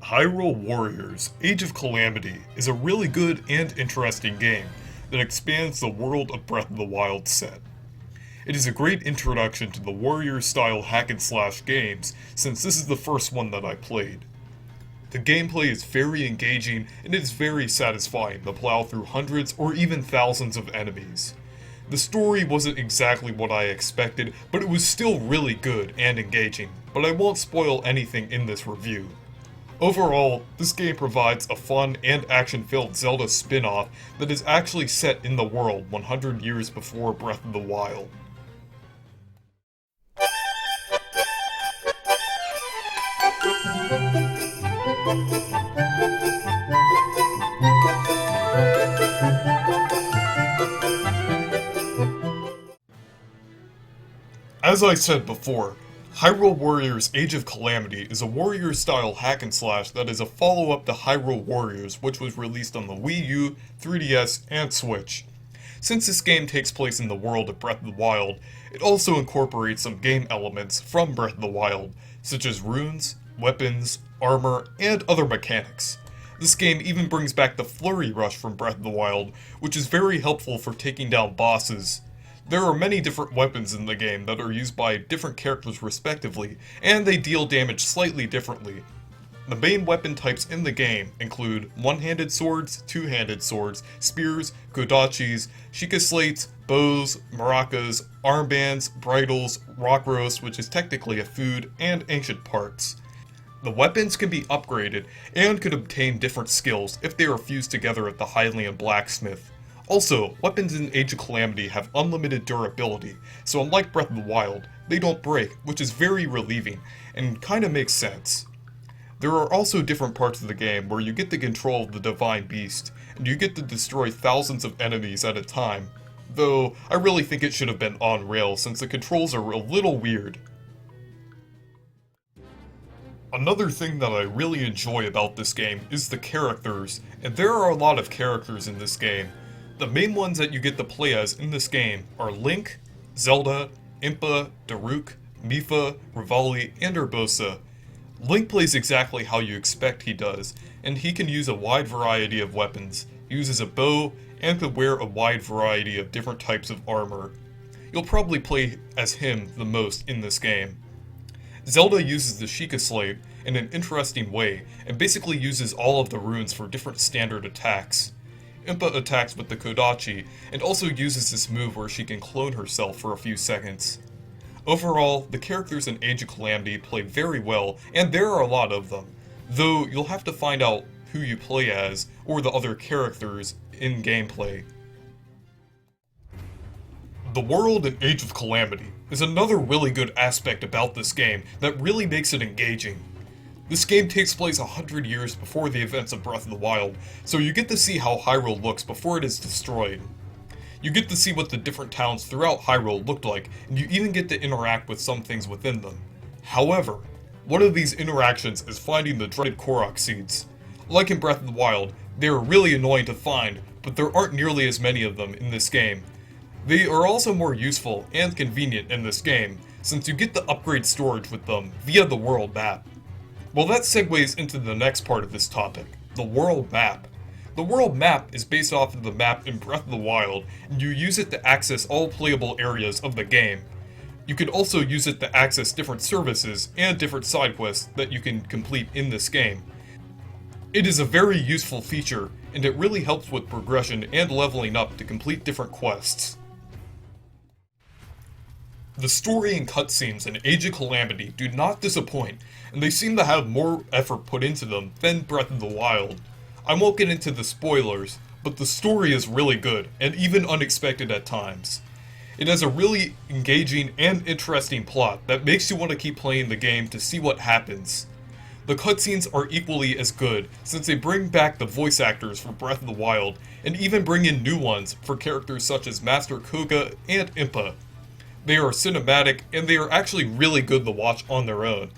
Hyrule Warriors Age of Calamity is a really good and interesting game that expands the world of Breath of the Wild set. It is a great introduction to the warrior-style hack-and-slash games since this is the first one that I played. The gameplay is very engaging and it is very satisfying to plow through hundreds or even thousands of enemies. The story wasn't exactly what I expected, but it was still really good and engaging, but I won't spoil anything in this review. Overall, this game provides a fun and action-filled Zelda spin-off that is actually set in the world 100 years before Breath of the Wild. As I said before, Hyrule Warriors Age of Calamity is a warrior-style hack-and-slash that is a follow-up to Hyrule Warriors, which was released on the Wii U, 3DS, and Switch. Since this game takes place in the world of Breath of the Wild, it also incorporates some game elements from Breath of the Wild, such as runes, weapons, armor, and other mechanics. This game even brings back the Flurry Rush from Breath of the Wild, which is very helpful for taking down bosses. There are many different weapons in the game that are used by different characters respectively, and they deal damage slightly differently. The main weapon types in the game include one-handed swords, two-handed swords, spears, kodachis, shika slates, bows, maracas, armbands, bridles, rock roast, which is technically a food, and ancient parts. The weapons can be upgraded and can obtain different skills if they are fused together at the Hylian blacksmith. Also, weapons in Age of Calamity have unlimited durability, so unlike Breath of the Wild, they don't break, which is very relieving, and kinda makes sense. There are also different parts of the game where you get the control of the Divine Beast, and you get to destroy thousands of enemies at a time, though I really think it should have been on rails since the controls are a little weird. Another thing that I really enjoy about this game is the characters, and there are a lot of characters in this game. The main ones that you get to play as in this game are Link, Zelda, Impa, Daruk, Mipha, Revali, and Urbosa. Link plays exactly how you expect he does, and he can use a wide variety of weapons, uses a bow, and can wear a wide variety of different types of armor. You'll probably play as him the most in this game. Zelda uses the Sheikah Slate in an interesting way, and basically uses all of the runes for different standard attacks. Impa attacks with the Kodachi, and also uses this move where she can clone herself for a few seconds. Overall, the characters in Age of Calamity play very well, and there are a lot of them, though you'll have to find out who you play as, or the other characters, in gameplay. The world in Age of Calamity is another really good aspect about this game that really makes it engaging. This game takes place 100 years before the events of Breath of the Wild, so you get to see how Hyrule looks before it is destroyed. You get to see what the different towns throughout Hyrule looked like, and you even get to interact with some things within them. However, one of these interactions is finding the dreaded Korok seeds. Like in Breath of the Wild, they are really annoying to find, but there aren't nearly as many of them in this game. They are also more useful and convenient in this game, since you get to upgrade storage with them via the world map. Well, that segues into the next part of this topic, the world map. The world map is based off of the map in Breath of the Wild, and you use it to access all playable areas of the game. You can also use it to access different services and different side quests that you can complete in this game. It is a very useful feature, and it really helps with progression and leveling up to complete different quests. The story and cutscenes in Age of Calamity do not disappoint, and they seem to have more effort put into them than Breath of the Wild. I won't get into the spoilers, but the story is really good, and even unexpected at times. It has a really engaging and interesting plot that makes you want to keep playing the game to see what happens. The cutscenes are equally as good, since they bring back the voice actors for Breath of the Wild, and even bring in new ones for characters such as Master Koga and Impa. They are cinematic, and they are actually really good to watch on their own.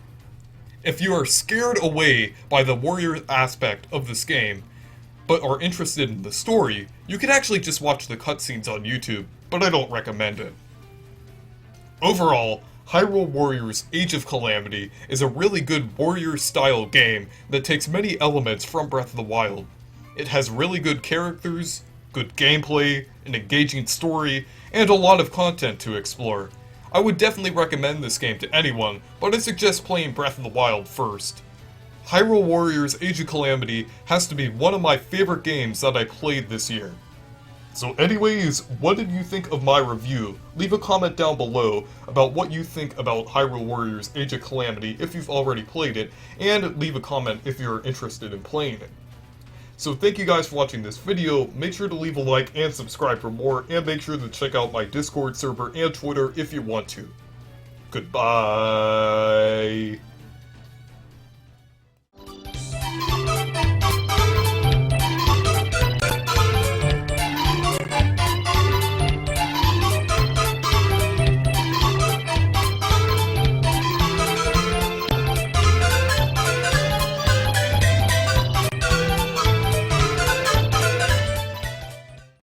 If you are scared away by the warrior aspect of this game, but are interested in the story, you can actually just watch the cutscenes on YouTube, but I don't recommend it. Overall, Hyrule Warriors Age of Calamity is a really good warrior-style game that takes many elements from Breath of the Wild. It has really good characters, good gameplay, an engaging story, and a lot of content to explore. I would definitely recommend this game to anyone, but I suggest playing Breath of the Wild first. Hyrule Warriors Age of Calamity has to be one of my favorite games that I played this year. So anyways, what did you think of my review? Leave a comment down below about what you think about Hyrule Warriors Age of Calamity if you've already played it, and leave a comment if you're interested in playing it. So thank you guys for watching this video, make sure to leave a like and subscribe for more, and make sure to check out my Discord server and Twitter if you want to. Goodbye!